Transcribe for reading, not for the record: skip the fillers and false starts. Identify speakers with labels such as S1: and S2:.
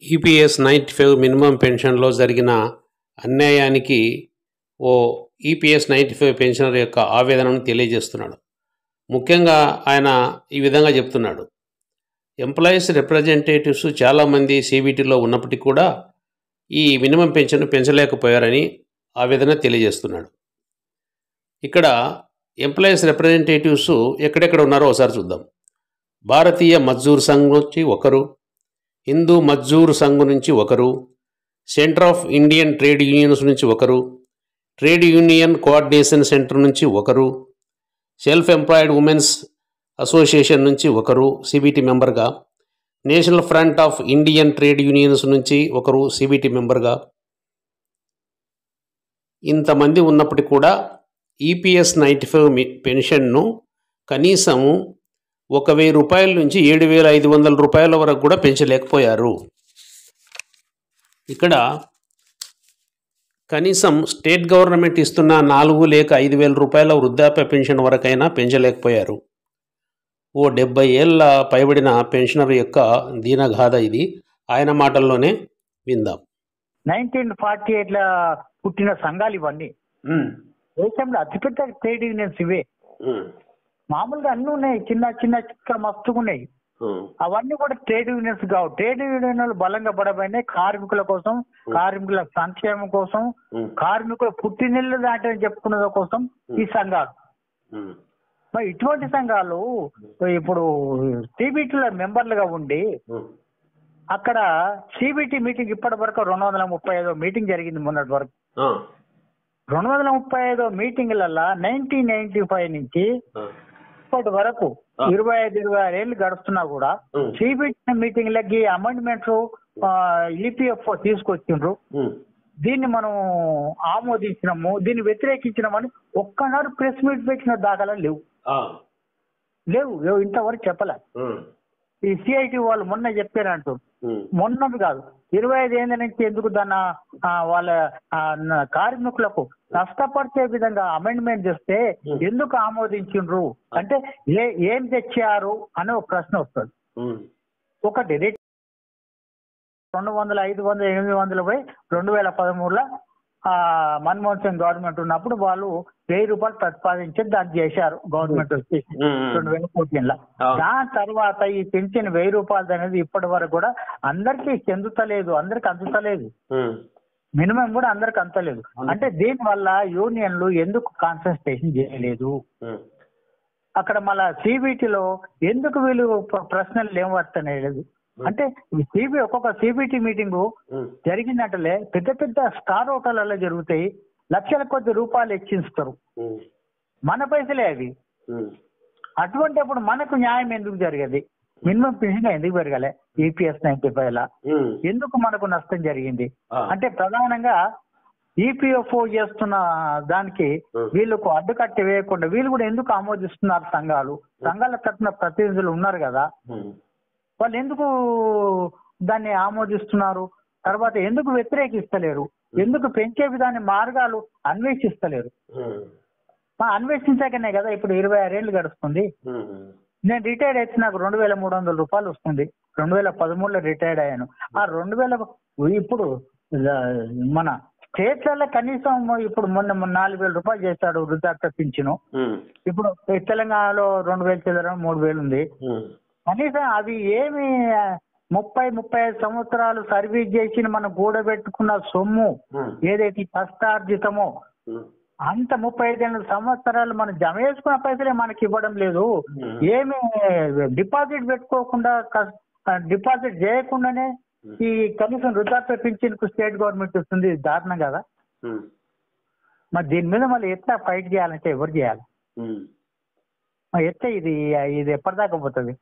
S1: EPS 95 minimum పెన్షన్లో జరిగిన అన్యాయానికి ఓ EPS 95 pensioner యొక్క ఆవేదనను తెలియజేస్తున్నాడు. ముఖ్యంగా ఆయన ఈ విధంగా చెప్తున్నాడు. ఎంప్లాయీస్ రిప్రజెంటేటివ్స్ చాలామంది సీబీటీలో ఉన్నప్పటికీ కూడా ఈ మినిమం పెన్షన్ పెంచలేకపోయారని ఆవేదన తెలియజేస్తున్నాడు. ఇక్కడ ఎంప్లాయీస్ రిప్రజెంటేటివ్స్ ఎక్కడెక్కడ ఉన్నారో ఒకసారి చూద్దాం. భారతీయ మజ్దూర్ సంఘ్ నుంచి ఒకరు, హిందూ మజ్దూర్ సంఘ్ నుంచి ఒకరు, centre of Indian trade unions నుంచి ఒకరు, ట్రేడ్ యూనియన్ కోఆర్డినేషన్ సెంటర్ నుంచి ఒకరు, సెల్ఫ్ ఎంప్లాయిడ్ ఉమెన్స్ అసోసియేషన్ నుంచి ఒకరు సిబిటి మెంబర్గా, national front of Indian trade unions నుంచి ఒకరు సిబిటి మెంబర్గా, ఇంతమంది ఉన్నప్పటికీ కూడా ఈపీఎస్ 95 పెన్షన్ను కనీసం 1,000 రూపాయల నుంచి 7,500 రూపాయల వరకు కూడా పెంచలేకపోయారు. ఇక్కడ కనీసం స్టేట్ గవర్నమెంట్ ఇస్తున్న 4 లేక 5,000 రూపాయల వృద్ధాప్య పెన్షన్ వరకైనా పెంచలేకపోయారు. ఓ 70 ఏళ్ళ పైబడిన పెన్షనర్ యొక్క దీనగాథ ఇది. ఆయన మాటల్లోనే విందాం.
S2: 1948లో పుట్టిన సంఘాలు ఇవన్నీ. దేశంలో అతిపెద్ద ట్రేడ్ యూనియన్స్ ఇవే. మామూలుగా అన్ని ఉన్నాయి, చిన్న చిన్న మస్తుగా ఉన్నాయి. అవన్నీ కూడా ట్రేడ్ యూనియన్స్ కావు. ట్రేడ్ యూనియన్లు బలంగా పడబడినాయి కార్మికుల కోసం, కార్మికుల సంక్షేమం కోసం, కార్మికుల పుట్టినెళ్ళు దాంట్లో చెప్పుకునే కోసం ఈ సంఘాలు. మరి ఇటువంటి సంఘాలు ఇప్పుడు సిబిటీలో మెంబర్లుగా ఉండి అక్కడ సిబిటి మీటింగ్ ఇప్పటి వరకు 235 మీటింగ్ జరిగింది. మొన్నటి వరకు 235 మీటింగ్లలో 1995 నుంచి ఇప్పటి వరకు 25-26 ఏళ్ళు గడుస్తున్నా కూడా సిబిటి మీటింగ్లకి అమెండ్మెంట్స్ ఈపీఎఫ్ఓ తీసుకొచ్చిండ్రు. దీన్ని మనం ఆమోదించినాము, దీన్ని వ్యతిరేకించినామని ఒక్కనాడు ప్రెస్ మీట్ పెట్టిన దాఖలా లేవు. ఇంతవరకు చెప్పలే. ఈ సిఐటి వాళ్ళు మొన్న చెప్పారంటూ, మొన్నది కాదు 25 ఏళ్ళ నుంచి ఎందుకు దాన్ని వాళ్ళ కార్మికులకు నష్టపరిచే విధంగా అమెండ్మెంట్ చేస్తే ఎందుకు ఆమోదించిండ్రు అంటే ఏం తెచ్చారు అనే ఒక ప్రశ్న వస్తుంది. ఒకటి 200, 500, 800 పోయి 2013లో మన్మోహన్ సింగ్ గవర్నమెంట్ ఉన్నప్పుడు వాళ్ళు 1000 రూపాయలు ప్రతిపాదించి దాన్ని చేశారు గవర్నమెంట్ వచ్చేసి 2014లో. దాని తర్వాత ఈ పెన్షన్ 1000 రూపాయలు అనేది ఇప్పటి వరకు కూడా అందరికీ చెందుతలేదు, అందరికి అందుతలేదు. మినిమం కూడా అందరికి అందలేదు. అంటే దీనివల్ల యూనియన్లు ఎందుకు కాన్సన్ట్రేషన్ చేయలేదు? అక్కడ మళ్ళా సిబిటిలో ఎందుకు వీళ్ళు ప్రశ్నలు లేవత్తనేది అంటే ఒక్కొక్క సిబిటి మీటింగ్ జరిగిందంటే పెద్ద పెద్ద స్టార్ హోటళ్లలో జరుగుతాయి, లక్షల కొద్ది రూపాయలు హెచ్చిస్తారు, మన పైసలే అవి. అటువంటిప్పుడు మనకు న్యాయం ఎందుకు జరిగేది? మినిమం పెన్షన్ ఎందుకు పెరగలే? ఈపీఎస్ 95లా ఎందుకు మనకు నష్టం జరిగింది అంటే ప్రధానంగా ఈపీఎఫ్ఓ చేస్తున్న దానికి వీళ్ళకు అడ్డుకట్ట వేయకుండా వీళ్ళు కూడా ఎందుకు ఆమోదిస్తున్నారు? సంఘాల తరఫున ప్రతినిధులు ఉన్నారు కదా, వాళ్ళు ఎందుకు దాన్ని ఆమోదిస్తున్నారు? తర్వాత ఎందుకు వ్యతిరేకిస్తలేరు? ఎందుకు పెంచే విధాన మార్గాలు అన్వేషిస్తలేరు? అన్వేషించాకనే కదా ఇప్పుడు 26 ఏళ్ళు గడుస్తుంది. నేను రిటైర్డ్ అయితే నాకు 2,300 రూపాయలు వస్తుంది. 2013లో రిటైర్డ్ అయ్యాను. ఆ 2000 ఇప్పుడు మన స్టేట్లలో కనీసం ఇప్పుడు మొన్న 4,000 రూపాయలు చేశాడు వృద్ధాప్య పింఛను. ఇప్పుడు తెలంగాణలో 2,000 చదరం 3,000 ఉంది. కనీసం అవి ఏమి 30-35 సంవత్సరాలు సర్వీస్ చేసి మనం కూడబెట్టుకున్న సొమ్ము ఏదైతే కష్టార్జితమో అంత 35 సంవత్సరాలు మనం జమ చేసుకున్న పైసలే మనకి ఇవ్వడం లేదు. ఏమి డిపాజిట్ పెట్టుకోకుండా డిపాజిట్ చేయకుండానే ఈ కనీసం వృద్ధాప్య పింఛన్కు స్టేట్ గవర్నమెంట్ ఇస్తుంది. దారుణం కదా. మరి దీని మీద మళ్ళీ ఎట్లా ఫైట్ చేయాలంటే ఎవరు చేయాలి? ఎట్లా ఇది ఎప్పటిదాకా పోతుంది?